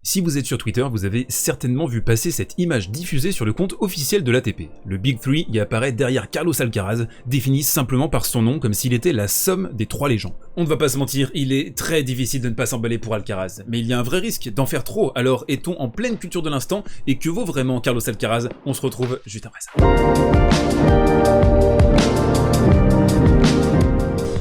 Si vous êtes sur Twitter, vous avez certainement vu passer cette image diffusée sur le compte officiel de l'ATP. Le Big Three y apparaît derrière Carlos Alcaraz, défini simplement par son nom comme s'il était la somme des trois légendes. On ne va pas se mentir, il est très difficile de ne pas s'emballer pour Alcaraz, mais il y a un vrai risque d'en faire trop, alors est-on en pleine culture de l'instant et que vaut vraiment Carlos Alcaraz? On se retrouve juste après ça.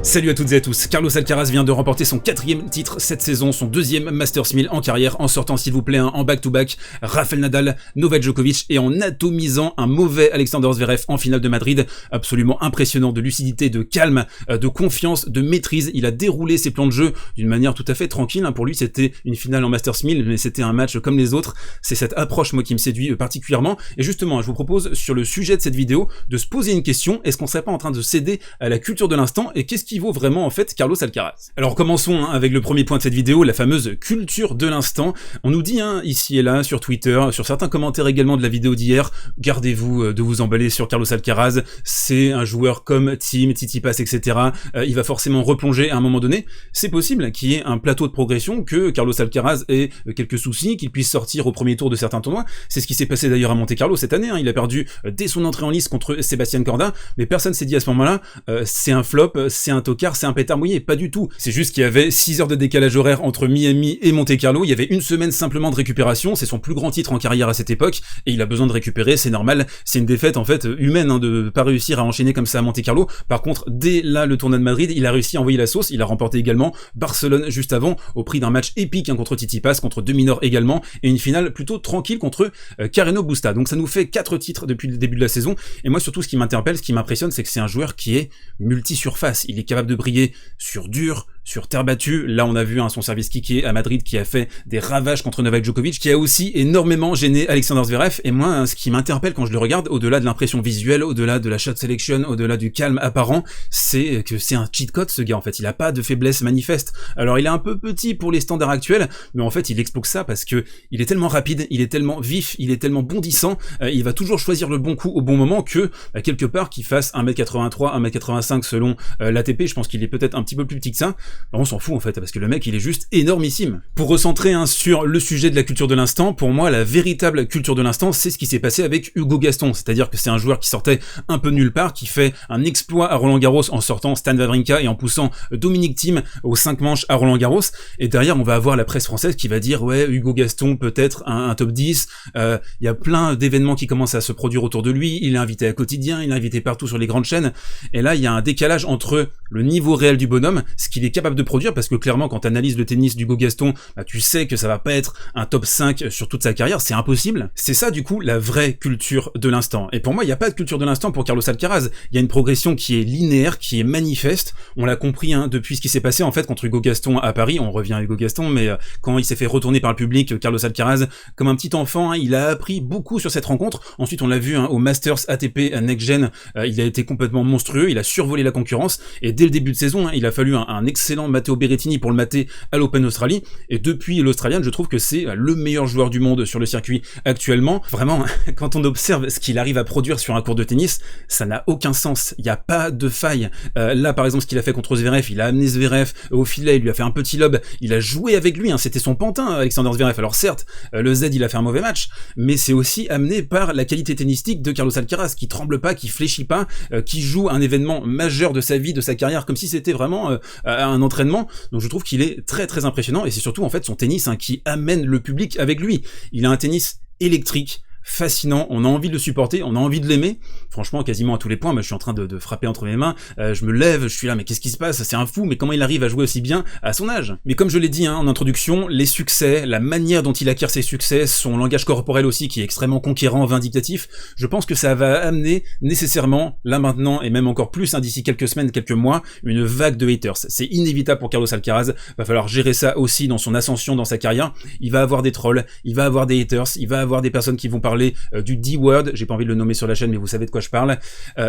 Salut à toutes et à tous, Carlos Alcaraz vient de remporter son 4e titre cette saison, son 2e Masters 1000 en carrière, en sortant s'il vous plaît en back-to-back Rafael Nadal, Novak Djokovic et en atomisant un mauvais Alexander Zverev en finale de Madrid. Absolument impressionnant de lucidité, de calme, de confiance, de maîtrise. Il a déroulé ses plans de jeu d'une manière tout à fait tranquille. Pour lui c'était une finale en Masters 1000, mais c'était un match comme les autres. C'est cette approche moi qui me séduit particulièrement. Et justement, je vous propose sur le sujet de cette vidéo de se poser une question: est-ce qu'on serait pas en train de céder à la culture de l'instant, et qu'est-ce qui vaut vraiment en fait Carlos Alcaraz? Alors commençons avec le premier point de cette vidéo, la fameuse culture de l'instant. On nous dit ici et là sur Twitter, sur certains commentaires également de la vidéo d'hier, gardez-vous de vous emballer sur Carlos Alcaraz, c'est un joueur comme Thiem, Tsitsipas, etc. Il va forcément replonger à un moment donné. C'est possible qu'il y ait un plateau de progression, que Carlos Alcaraz ait quelques soucis, qu'il puisse sortir au premier tour de certains tournois. C'est ce qui s'est passé d'ailleurs à Monte-Carlo cette année, il a perdu dès son entrée en lice contre Sébastien Corda, mais personne s'est dit à ce moment-là c'est un flop, c'est un tocard, c'est un pétard mouillé. Pas du tout. C'est juste qu'il y avait 6 heures de décalage horaire entre Miami et Monte-Carlo, il y avait une semaine simplement de récupération, c'est son plus grand titre en carrière à cette époque, et il a besoin de récupérer, c'est normal, c'est une défaite en fait humaine de pas réussir à enchaîner comme ça à Monte-Carlo. Par contre, dès là le tournoi de Madrid, il a réussi à envoyer la sauce, il a remporté également Barcelone juste avant, au prix d'un match épique contre Tsitsipas, contre deux minors également, et une finale plutôt tranquille contre Carreno Busta. Donc ça nous fait 4 titres depuis le début de la saison, et moi surtout ce qui m'interpelle, ce qui m'impressionne, c'est que c'est un joueur qui est multi-surface, il est capable de briller sur dur, sur terre battue. Là on a vu son service kické à Madrid qui a fait des ravages contre Novak Djokovic, qui a aussi énormément gêné Alexander Zverev. Et moi ce qui m'interpelle quand je le regarde, au-delà de l'impression visuelle, au-delà de la shot selection, au-delà du calme apparent, c'est que c'est un cheat code ce gars en fait, il a pas de faiblesse manifeste. Alors il est un peu petit pour les standards actuels, mais en fait il explose ça parce que il est tellement rapide, il est tellement vif, il est tellement bondissant, il va toujours choisir le bon coup au bon moment, que quelque part qu'il fasse 1m83, 1m85 selon l'ATP, je pense qu'il est peut-être un petit peu plus petit que ça. On s'en fout en fait, parce que le mec il est juste énormissime. Pour recentrer sur le sujet de la culture de l'instant, pour moi la véritable culture de l'instant, c'est ce qui s'est passé avec Hugo Gaston, c'est-à-dire que c'est un joueur qui sortait un peu de nulle part, qui fait un exploit à Roland Garros en sortant Stan Wawrinka et en poussant Dominic Thiem aux 5 manches à Roland Garros, et derrière on va avoir la presse française qui va dire ouais Hugo Gaston peut-être un top 10, il y a plein d'événements qui commencent à se produire autour de lui, il est invité à Quotidien, il est invité partout sur les grandes chaînes, et là il y a un décalage entre le niveau réel du bonhomme, ce qu'il est capable de produire, parce que clairement quand tu analyses le tennis d'Hugo Gaston, tu sais que ça va pas être un top 5 sur toute sa carrière, c'est impossible. C'est ça du coup la vraie culture de l'instant. Et pour moi il n'y a pas de culture de l'instant pour Carlos Alcaraz, il y a une progression qui est linéaire, qui est manifeste, on l'a compris depuis ce qui s'est passé en fait contre Hugo Gaston à Paris. On revient à Hugo Gaston, mais quand il s'est fait retourner par le public, Carlos Alcaraz comme un petit enfant, il a appris beaucoup sur cette rencontre. Ensuite on l'a vu au Masters ATP Next Gen, il a été complètement monstrueux, il a survolé la concurrence, et dès le début de saison il a fallu un excellent Matteo Berrettini pour le mater à l'Open Australie, et depuis l'Australian je trouve que c'est le meilleur joueur du monde sur le circuit actuellement. Vraiment quand on observe ce qu'il arrive à produire sur un court de tennis, ça n'a aucun sens, il n'y a pas de faille. Là par exemple ce qu'il a fait contre Zverev, il a amené Zverev au filet, il lui a fait un petit lob, il a joué avec lui, c'était son pantin Alexander Zverev. Alors certes le Z il a fait un mauvais match, mais c'est aussi amené par la qualité tennistique de Carlos Alcaraz, qui tremble pas, qui fléchit pas, qui joue un événement majeur de sa vie, de sa carrière, comme si c'était vraiment un entraînement. Donc je trouve qu'il est très très impressionnant, et c'est surtout en fait son tennis qui amène le public avec lui. Il a un tennis électrique, fascinant, on a envie de le supporter, on a envie de l'aimer, franchement quasiment à tous les points. Moi je suis en train de frapper entre mes mains, je me lève, je suis là mais qu'est-ce qui se passe, c'est un fou, mais comment il arrive à jouer aussi bien à son âge? Mais comme je l'ai dit en introduction, les succès, la manière dont il acquiert ses succès, son langage corporel aussi qui est extrêmement conquérant, vindicatif, je pense que ça va amener nécessairement, là maintenant et même encore plus d'ici quelques semaines, quelques mois, une vague de haters. C'est inévitable pour Carlos Alcaraz, va falloir gérer ça aussi dans son ascension, dans sa carrière. Il va avoir des trolls, il va avoir des haters, il va avoir des personnes qui vont parler parler du D-word, j'ai pas envie de le nommer sur la chaîne, mais vous savez de quoi je parle.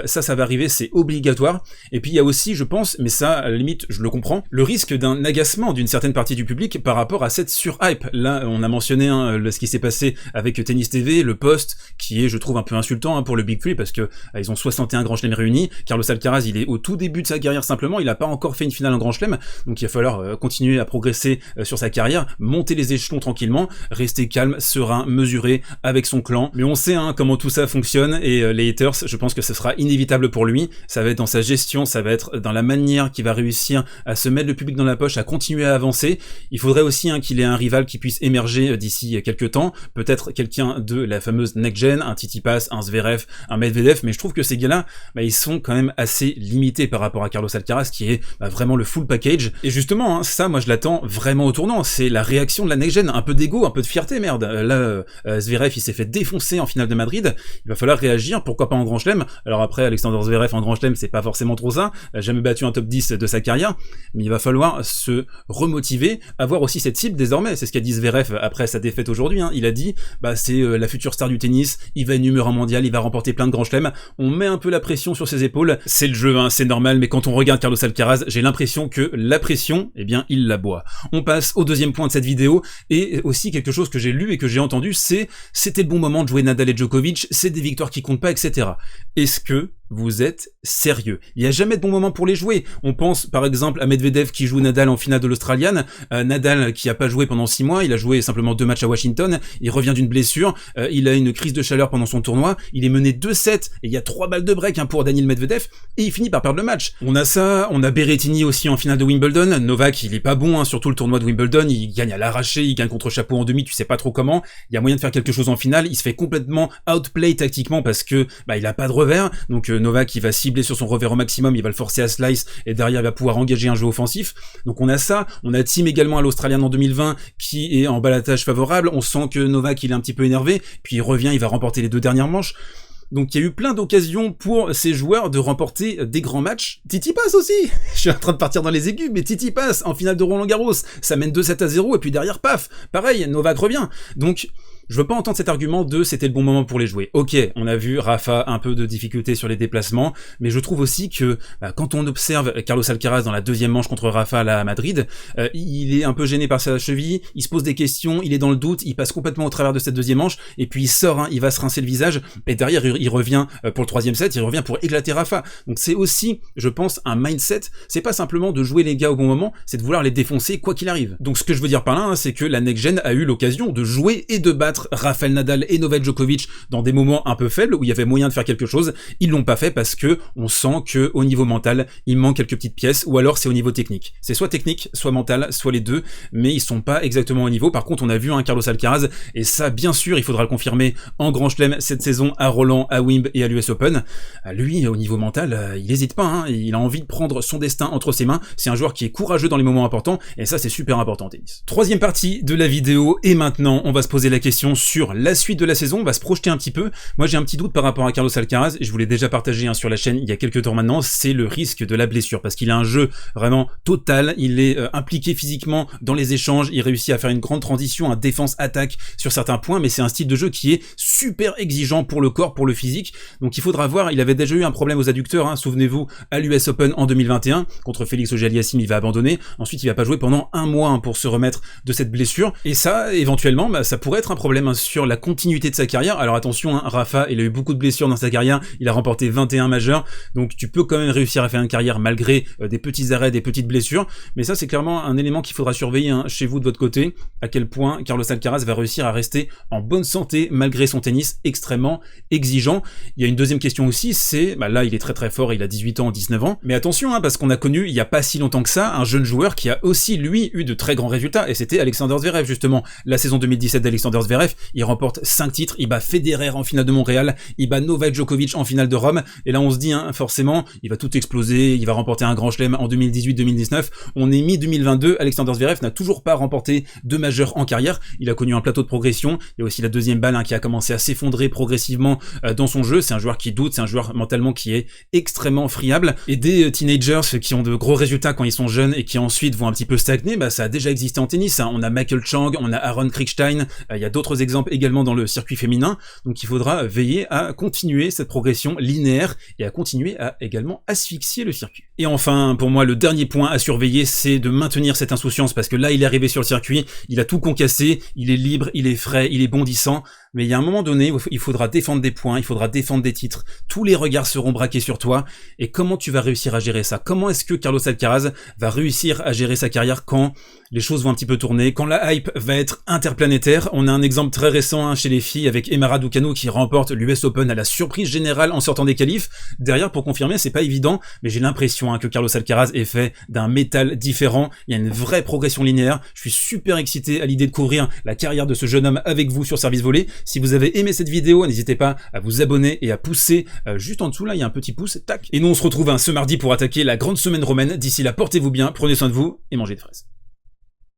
Ça va arriver, c'est obligatoire. Et puis il y a aussi, je pense, mais ça, à la limite, je le comprends, le risque d'un agacement d'une certaine partie du public par rapport à cette surhype. Là, on a mentionné ce qui s'est passé avec Tennis TV, le post, qui est, je trouve, un peu insultant pour le Big Three, parce que ils ont 61 grands chelems réunis. Carlos Alcaraz, il est au tout début de sa carrière simplement, il n'a pas encore fait une finale en grand chelem, donc il va falloir continuer à progresser sur sa carrière, monter les échelons tranquillement, rester calme, serein, mesuré avec son clan. Mais on sait comment tout ça fonctionne, et les haters, je pense que ce sera inévitable pour lui. Ça va être dans sa gestion, ça va être dans la manière qu'il va réussir à se mettre le public dans la poche, à continuer à avancer. Il faudrait aussi qu'il ait un rival qui puisse émerger d'ici quelques temps, peut-être quelqu'un de la fameuse next-gen, un Tsitsipas, un Zverev, un Medvedev, mais je trouve que ces gars-là, ils sont quand même assez limités par rapport à Carlos Alcaraz, qui est vraiment le full package. Et justement, ça, moi je l'attends vraiment au tournant, c'est la réaction de la next-gen, un peu d'ego, un peu de fierté, merde. Là, Zverev, il s'est fait défoncer en finale de Madrid, il va falloir réagir, pourquoi pas en grand chelem. Alors après, Alexander Zverev en grand chelem, c'est pas forcément trop ça, il a jamais battu un top 10 de sa carrière, mais il va falloir se remotiver, avoir aussi cette cible désormais. C'est ce qu'a dit Zverev après sa défaite aujourd'hui, il a dit, c'est la future star du tennis, il va être numéro 1 mondial, il va remporter plein de grands chelems, on met un peu la pression sur ses épaules, c'est le jeu, c'est normal, mais quand on regarde Carlos Alcaraz, j'ai l'impression que la pression, il la boit. On passe au deuxième point de cette vidéo, et aussi quelque chose que j'ai lu et que j'ai entendu, c'était le bon moment de jouer Nadal et Djokovic, c'est des victoires qui comptent pas, etc. Est-ce que vous êtes sérieux? Il n'y a jamais de bon moment pour les jouer. On pense par exemple à Medvedev qui joue Nadal en finale de l'Australian, Nadal qui a pas joué pendant 6 mois, il a joué simplement 2 matchs à Washington, il revient d'une blessure, il a une crise de chaleur pendant son tournoi, il est mené 2-7 et il y a 3 balles de break pour Daniil Medvedev et il finit par perdre le match. On a ça, on a Berrettini aussi en finale de Wimbledon, Novak il est pas bon, surtout le tournoi de Wimbledon, il gagne à l'arraché, il gagne contre chapeau en demi, tu sais pas trop comment, il y a moyen de faire quelque chose en finale, il se fait complètement outplay tactiquement parce que il a pas de revers, donc Novak il va cibler sur son revers au maximum, il va le forcer à slice et derrière il va pouvoir engager un jeu offensif. Donc on a ça, on a Thiem également à l'Australian en 2020 qui est en balotage favorable, on sent que Novak il est un petit peu énervé, puis il revient, il va remporter les 2 dernières manches. Donc il y a eu plein d'occasions pour ces joueurs de remporter des grands matchs. Tsitsipas aussi. Je suis en train de partir dans les aigus, mais Tsitsipas en finale de Roland-Garros, ça mène 2-7-0 et puis derrière paf, pareil, Novak revient. Donc je veux pas entendre cet argument de c'était le bon moment pour les jouer. Ok, on a vu Rafa un peu de difficulté sur les déplacements, mais je trouve aussi que quand on observe Carlos Alcaraz dans la deuxième manche contre Rafa là à Madrid, il est un peu gêné par sa cheville, il se pose des questions, il est dans le doute, il passe complètement au travers de cette deuxième manche, et puis il sort, il va se rincer le visage, et derrière il revient pour le 3e set, il revient pour éclater Rafa. Donc c'est aussi, je pense, un mindset, c'est pas simplement de jouer les gars au bon moment, c'est de vouloir les défoncer quoi qu'il arrive. Donc ce que je veux dire par là, c'est que la next-gen a eu l'occasion de jouer et de battre Rafael Nadal et Novak Djokovic dans des moments un peu faibles où il y avait moyen de faire quelque chose. Ils l'ont pas fait parce que on sent que au niveau mental, il manque quelques petites pièces, ou alors c'est au niveau technique. C'est soit technique, soit mental, soit les deux, mais ils sont pas exactement au niveau. Par contre, on a vu Carlos Alcaraz, et ça, bien sûr, il faudra le confirmer en Grand Chelem cette saison à Roland, à Wimb et à l'US Open. Lui, au niveau mental, il hésite pas, il a envie de prendre son destin entre ses mains. C'est un joueur qui est courageux dans les moments importants, et ça, c'est super important en tennis. Troisième partie de la vidéo, et maintenant, on va se poser la question sur la suite de la saison, on va se projeter un petit peu. Moi j'ai un petit doute par rapport à Carlos Alcaraz, et je vous l'ai déjà partagé sur la chaîne il y a quelques temps maintenant, c'est le risque de la blessure, parce qu'il a un jeu vraiment total, il est impliqué physiquement dans les échanges, il réussit à faire une grande transition, un défense-attaque sur certains points, mais c'est un style de jeu qui est super exigeant pour le corps, pour le physique, donc il faudra voir. Il avait déjà eu un problème aux adducteurs, souvenez-vous, à l'US Open en 2021, contre Félix Auger-Aliassime, il va abandonner, ensuite il va pas jouer pendant 1 mois pour se remettre de cette blessure, et ça, éventuellement, ça pourrait être un problème sur la continuité de sa carrière. Alors attention, Rafa, il a eu beaucoup de blessures dans sa carrière, il a remporté 21 majeurs, donc tu peux quand même réussir à faire une carrière malgré des petits arrêts, des petites blessures, mais ça c'est clairement un élément qu'il faudra surveiller chez vous de votre côté, à quel point Carlos Alcaraz va réussir à rester en bonne santé malgré son tennis extrêmement exigeant. Il y a une deuxième question aussi, c'est, là il est très très fort, il a 18 ans, 19 ans, mais attention, parce qu'on a connu il y a pas si longtemps que ça, un jeune joueur qui a aussi lui eu de très grands résultats, et c'était Alexander Zverev justement, la saison 2017 d'Alexander Zverev, il remporte 5 titres, il bat Federer en finale de Montréal, il bat Novak Djokovic en finale de Rome, et là on se dit, forcément, il va tout exploser, il va remporter un grand chelem en 2018-2019, on est mi-2022, Alexander Zverev n'a toujours pas remporté de majeur en carrière, il a connu un plateau de progression, il y a aussi la deuxième balle qui a commencé à s'effondrer progressivement dans son jeu, c'est un joueur qui doute, c'est un joueur mentalement qui est extrêmement friable, et des teenagers qui ont de gros résultats quand ils sont jeunes et qui ensuite vont un petit peu stagner, ça a déjà existé en tennis, on a Michael Chang, on a Aaron Kriegstein, il y a d'autres d'autres exemples également dans le circuit féminin, donc il faudra veiller à continuer cette progression linéaire et à continuer à également asphyxier le circuit. Et enfin, pour moi, le dernier point à surveiller, c'est de maintenir cette insouciance, parce que là, il est arrivé sur le circuit, il a tout concassé, il est libre, il est frais, il est bondissant, mais il y a un moment donné où il faudra défendre des points, il faudra défendre des titres, tous les regards seront braqués sur toi, et comment tu vas réussir à gérer ça? Comment est-ce que Carlos Alcaraz va réussir à gérer sa carrière quand les choses vont un petit peu tourner, quand la hype va être interplanétaire? On a un exemple très récent chez les filles avec Emma Raducanu qui remporte l'US Open à la surprise générale en sortant des qualifs. Derrière, pour confirmer, c'est pas évident, mais j'ai l'impression que Carlos Alcaraz est fait d'un métal différent. Il y a une vraie progression linéaire. Je suis super excité à l'idée de couvrir la carrière de ce jeune homme avec vous sur Service Volé. Si vous avez aimé cette vidéo, n'hésitez pas à vous abonner et à pousser juste en dessous, là, il y a un petit pouce, tac. Et nous, on se retrouve ce mardi pour attaquer la grande semaine romaine. D'ici là, portez-vous bien, prenez soin de vous et mangez de fraises.